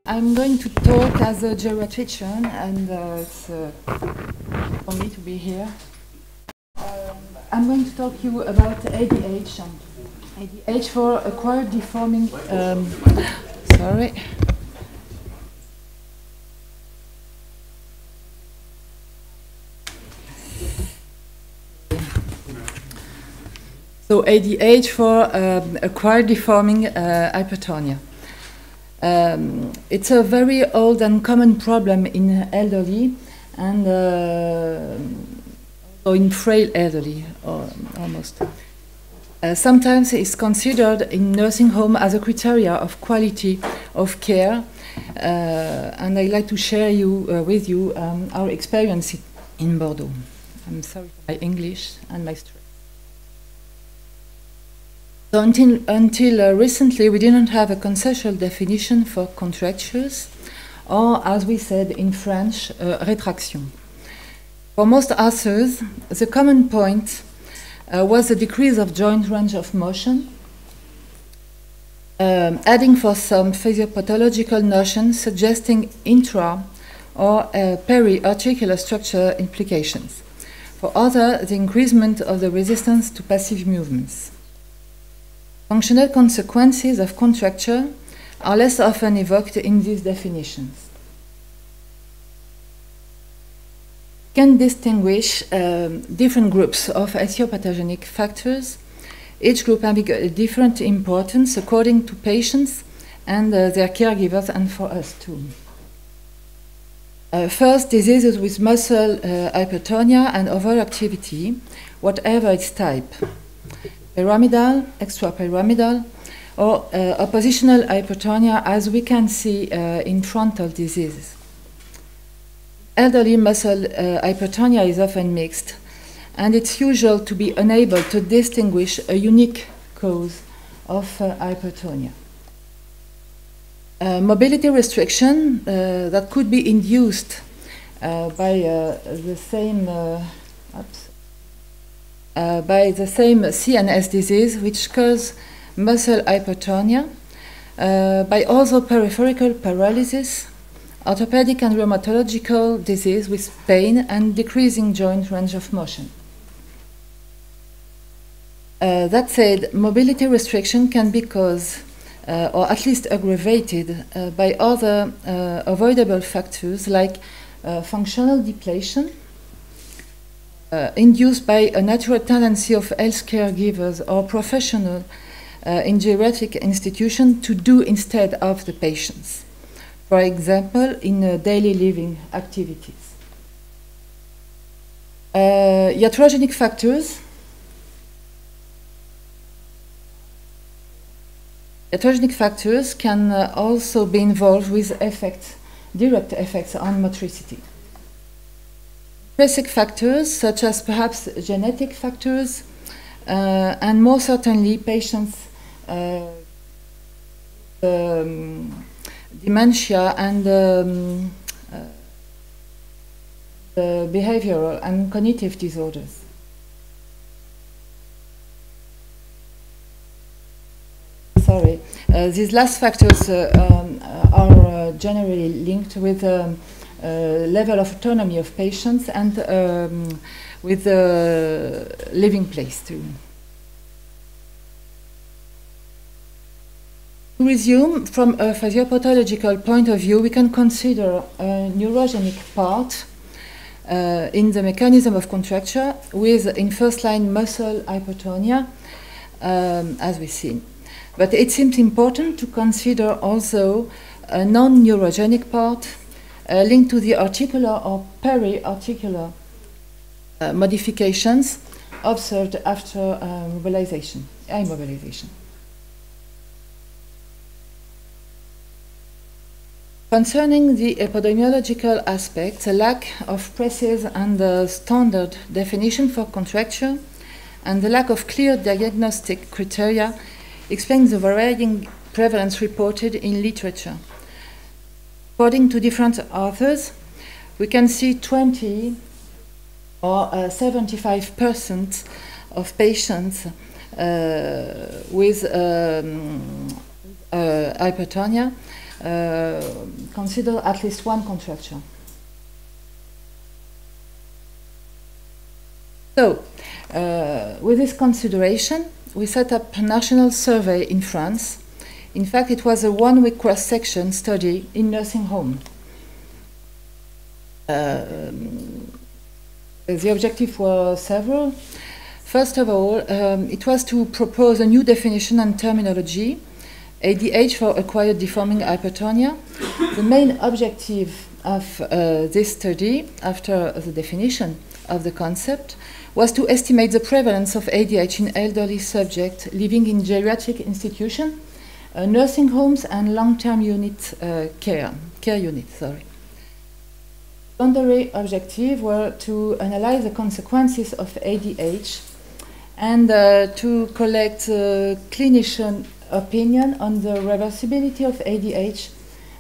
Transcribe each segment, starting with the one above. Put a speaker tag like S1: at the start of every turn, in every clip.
S1: I'm going to talk as a geriatrician, and it's for me to be here. I'm going to talk to you about ADH. ADH for acquired deforming. Sorry. So ADH for acquired deforming hypertonia. It's a very old and common problem in elderly and or in frail elderly, almost. Sometimes it's considered in nursing home as a criteria of quality of care, and I'd like to share with you our experience in Bordeaux. I'm sorry for my English and my stress. So until recently, we didn't have a conceptual definition for contractures, or as we said in French, rétraction. For most authors, the common point was the decrease of joint range of motion, adding for some physiopathological notions suggesting intra or peri-articular structure implications. For others, the increasement of the resistance to passive movements. Functional consequences of contracture are less often evoked in these definitions. We can distinguish different groups of etiologic factors, each group having a different importance according to patients and their caregivers, and for us too. First, diseases with muscle hypertonia and overactivity, whatever its type. Pyramidal, extrapyramidal, or oppositional hypertonia, as we can see in frontal diseases. Elderly muscle hypertonia is often mixed, and it's usual to be unable to distinguish a unique cause of hypertonia. Mobility restriction that could be induced by the same CNS disease, which causes muscle hypertonia, by also peripheral paralysis, orthopedic and rheumatological disease with pain and decreasing joint range of motion. That said, mobility restriction can be caused, or at least aggravated, by other avoidable factors like functional depletion, induced by a natural tendency of health caregivers or professionals in geriatric institutions to do instead of the patients, for example, in daily living activities. Iatrogenic factors. Iatrogenic factors can also be involved with direct effects on motricity. Basic factors, such as perhaps genetic factors, and more certainly patients' dementia and behavioral and cognitive disorders. Sorry, these last factors are generally linked with level of autonomy of patients and with the living place too. To resume, from a physiopathological point of view, we can consider a neurogenic part in the mechanism of contracture with, in first-line, muscle hypertonia, as we've seen. But it seems important to consider also a non-neurogenic part linked to the articular or peri-articular modifications observed after immobilization. Concerning the epidemiological aspects, a lack of precise and standard definition for contracture and the lack of clear diagnostic criteria explains the varying prevalence reported in literature. According to different authors, we can see 20 or 75% of patients with hypertonia consider at least one contracture. So, with this consideration, we set up a national survey in France. In fact, it was a one-week cross-section study in nursing home. The objective was several. First of all, it was to propose a new definition and terminology, ADH for acquired deforming hypertonia. The main objective of this study, after the definition of the concept, was to estimate the prevalence of ADH in elderly subjects living in geriatric institutions, nursing homes, and long-term unit care units. Secondary objectives were to analyze the consequences of ADH and to collect clinician opinion on the reversibility of ADH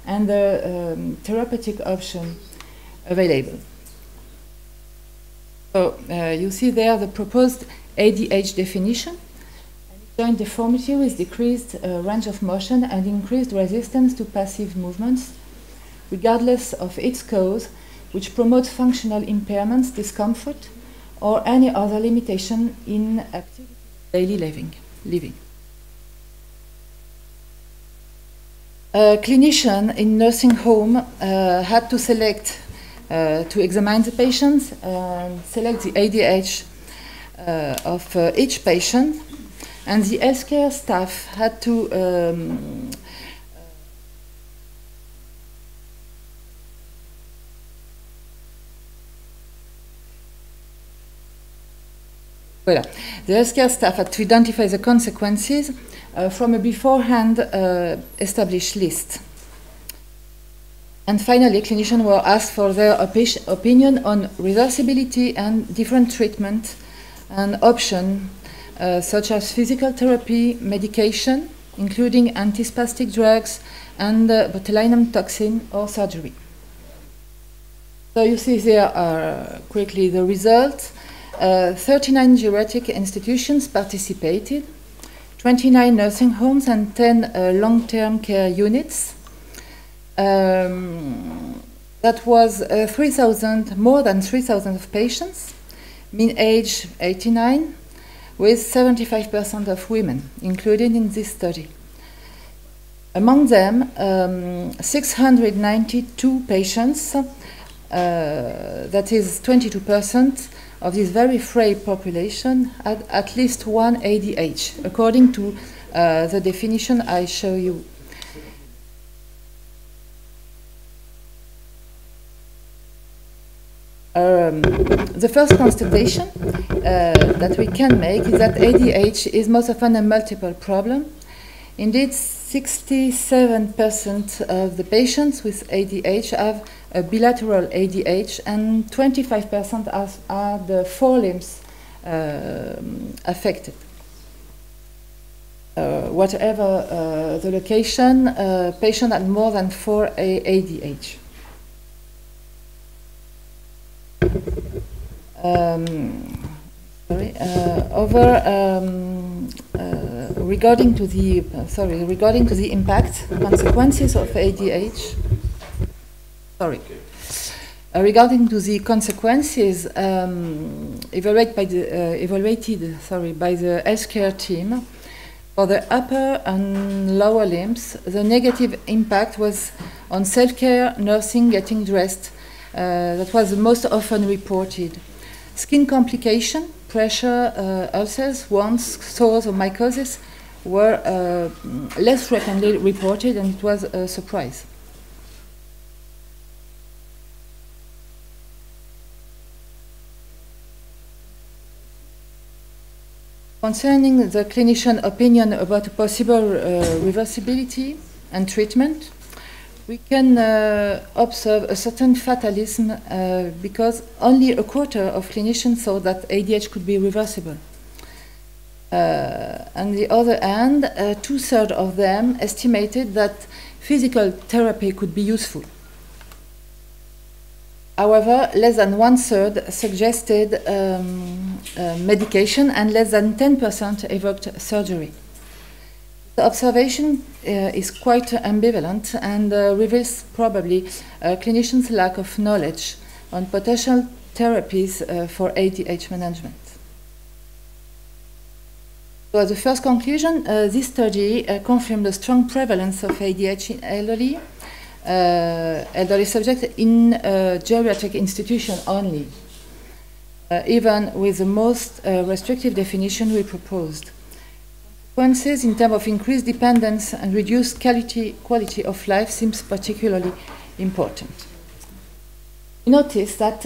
S1: and the therapeutic option available. So you see there the proposed ADH definition: joint deformity with decreased range of motion and increased resistance to passive movements, regardless of its cause, which promotes functional impairments, discomfort, or any other limitation in activity of daily living. A clinician in nursing home had to select, to examine the patients and select the ADH of each patient, and the healthcare staff had to the healthcare staff had to identify the consequences from a beforehand established list. And finally, clinicians were asked for their opinion on reversibility and different treatment and options, such as physical therapy, medication, including antispastic drugs, and botulinum toxin, or surgery. So you see there quickly the results. 39 geriatric institutions participated, 29 nursing homes and 10 long-term care units. That was more than 3,000 of patients, mean age 89, with 75% of women included in this study. Among them, 692 patients, that is 22%, of this very frail population had at least one ADH, according to the definition I show you. The first constatation that we can make is that ADH is most often a multiple problem. Indeed, 67% of the patients with ADH have a bilateral ADH, and 25% are the forelimbs affected. Whatever the location, patient had more than 4 ADH. Regarding to the impact, consequences of ADH. Regarding to the consequences evaluated by the healthcare team, for the upper and lower limbs, the negative impact was on self-care, nursing, getting dressed. That was the most often reported. Skin complication, pressure, ulcers, wounds, sores, or mycosis were less frequently reported, and it was a surprise. Concerning the clinician opinion about possible reversibility and treatment, we can observe a certain fatalism because only a quarter of clinicians thought that ADH could be reversible. On the other hand, 2/3 of them estimated that physical therapy could be useful. However, less than 1/3 suggested medication, and less than 10% evoked surgery. The observation is quite ambivalent and reveals probably clinicians' lack of knowledge on potential therapies for ADH management. So as a first conclusion, this study confirmed the strong prevalence of ADH in elderly subjects in a geriatric institution only, even with the most restrictive definition we proposed. Consequences in terms of increased dependence and reduced quality of life seems particularly important. Notice that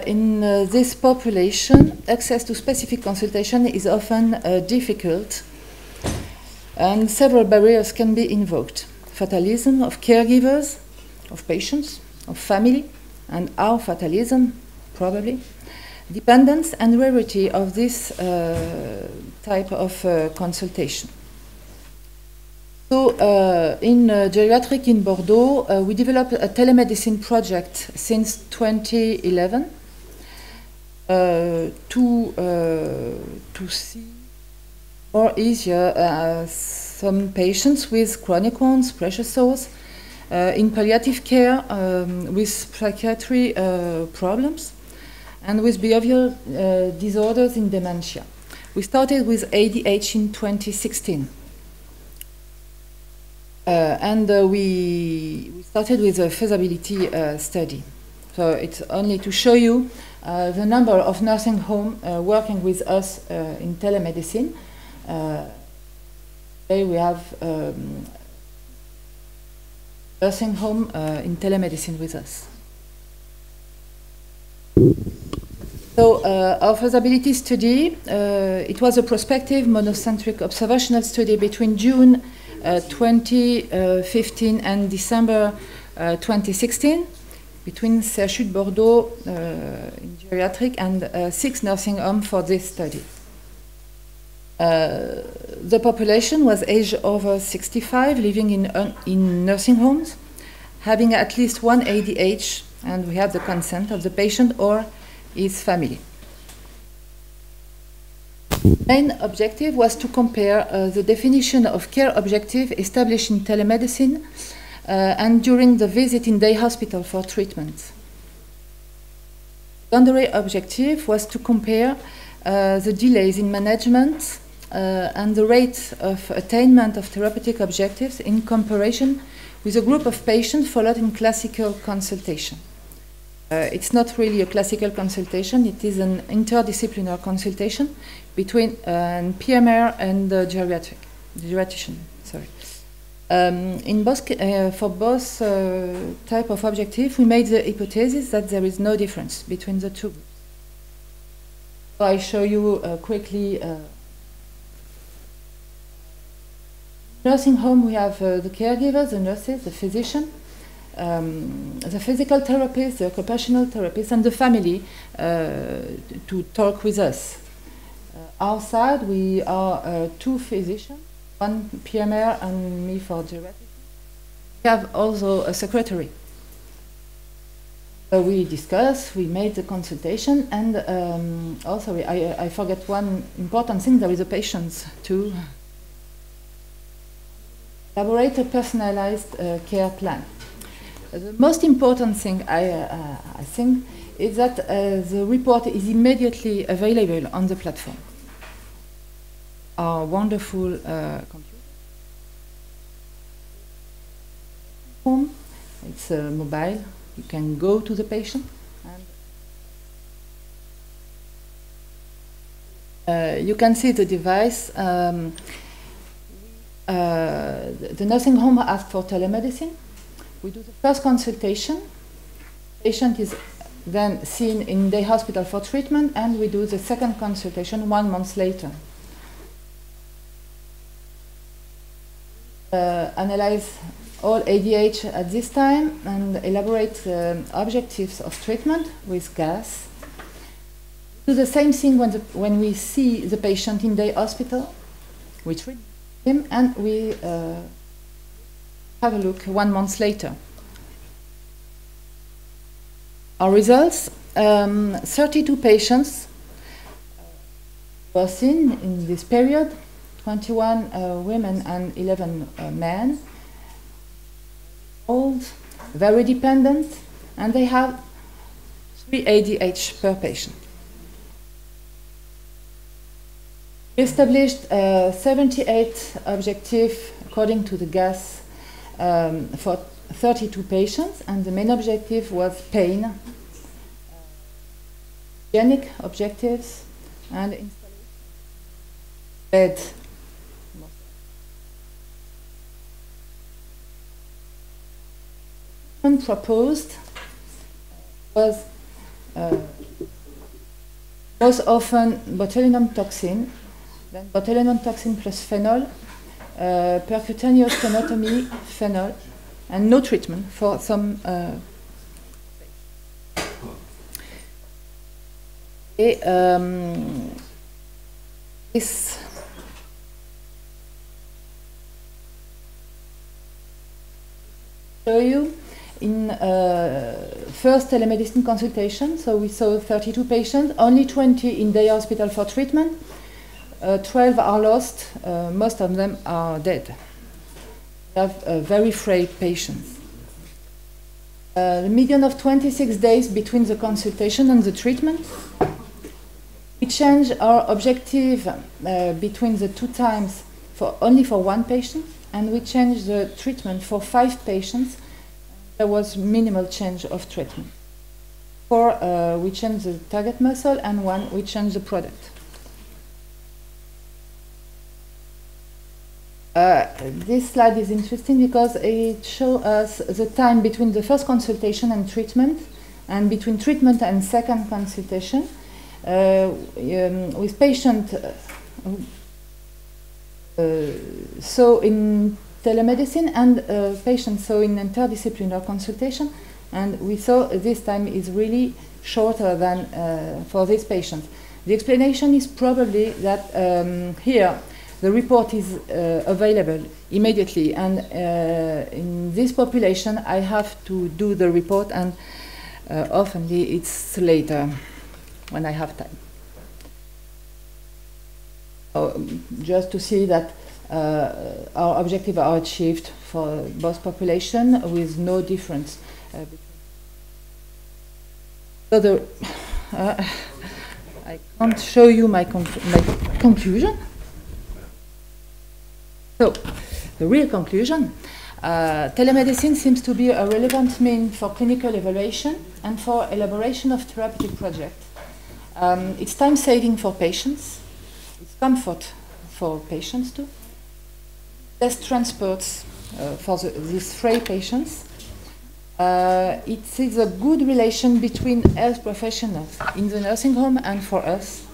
S1: in this population, access to specific consultation is often difficult, and several barriers can be invoked. Fatalism of caregivers, of patients, of family, and our fatalism, probably. Dependence and rarity of this type of consultation. So in geriatric in Bordeaux, we developed a telemedicine project since 2011 to see more easier some patients with chronic wounds, pressure sores, in palliative care with psychiatry problems, and with behavioral disorders in dementia. We started with ADH in 2016. We started with a feasibility study. So it's only to show you the number of nursing homes working with us in telemedicine. Today we have nursing home in telemedicine with us. So our feasibility study, it was a prospective monocentric observational study between June 2015 and December 2016 between CHU Bordeaux in geriatric and 6 nursing homes for this study. The population was aged over 65, living in nursing homes, having at least one ADH, and we have the consent of the patient or his family. Main objective was to compare the definition of care objective established in telemedicine and during the visit in day hospital for treatment. Secondary objective was to compare the delays in management and the rate of attainment of therapeutic objectives in comparison with a group of patients followed in classical consultation. It's not really a classical consultation, it is an interdisciplinary consultation between PMR and the geriatrician. Sorry. For both type of objective, we made the hypothesis that there is no difference between the two groups. So I show you quickly. Nursing home, we have the caregivers, the nurses, the physician, the physical therapist, the occupational therapist, and the family to talk with us. Outside, we are 2 physicians, 1 PMR and me for geriatrics. We have also a secretary. So we discussed, we made the consultation, and also I forget one important thing, there is a patient too. Elaborate a personalized care plan. The most important thing I think is that the report is immediately available on the platform. Our wonderful computer. It's mobile. You can go to the patient. And you can see the device. The nursing home asks for telemedicine. We do the first consultation. Patient is then seen in day hospital for treatment, and we do the second consultation 1 month later. Analyze all ADH at this time and elaborate objectives of treatment with gas. Do the same thing when we see the patient in day hospital. We treat him and we have a look 1 month later. Our results, 32 patients were seen in this period, 21 women and 11 men, old, very dependent, and they have 3 ADH per patient. We established 78 objectives according to the GAS for 32 patients, and the main objective was pain, hygienic objectives, and installation bed. Proposed was most often botulinum toxin, then botulinum toxin plus phenol, percutaneous stenotomy, phenol, and no treatment for some. This show you in first telemedicine consultation. So we saw 32 patients, only 20 in day hospital for treatment. 12 are lost, most of them are dead. We have very frail patients. The median of 26 days between the consultation and the treatment. We changed our objective between the 2 times only for 1 patient, and we changed the treatment for 5 patients. There was minimal change of treatment. 4, we changed the target muscle, and 1, we changed the product. This slide is interesting because it shows us the time between the first consultation and treatment, and between treatment and second consultation, with patients so in telemedicine and patients so in interdisciplinary consultation, and we saw this time is really shorter than for these patients. The explanation is probably that here the report is available immediately, and in this population I have to do the report, and oftenly it's later when I have time. Just to see that our objectives are achieved for both populations with no difference. So I can't show you my conclusion. So, the real conclusion, telemedicine seems to be a relevant means for clinical evaluation and for elaboration of therapeutic projects. It's time-saving for patients, it's comfort for patients too, less transports for these frail patients. It is a good relation between health professionals in the nursing home and for us,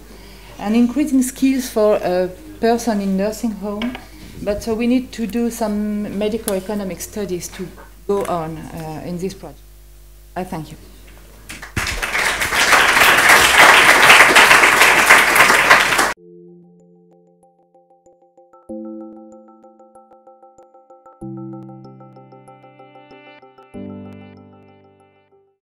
S1: and increasing skills for a person in nursing home. But we need to do some medical economic studies to go on in this project. I thank you.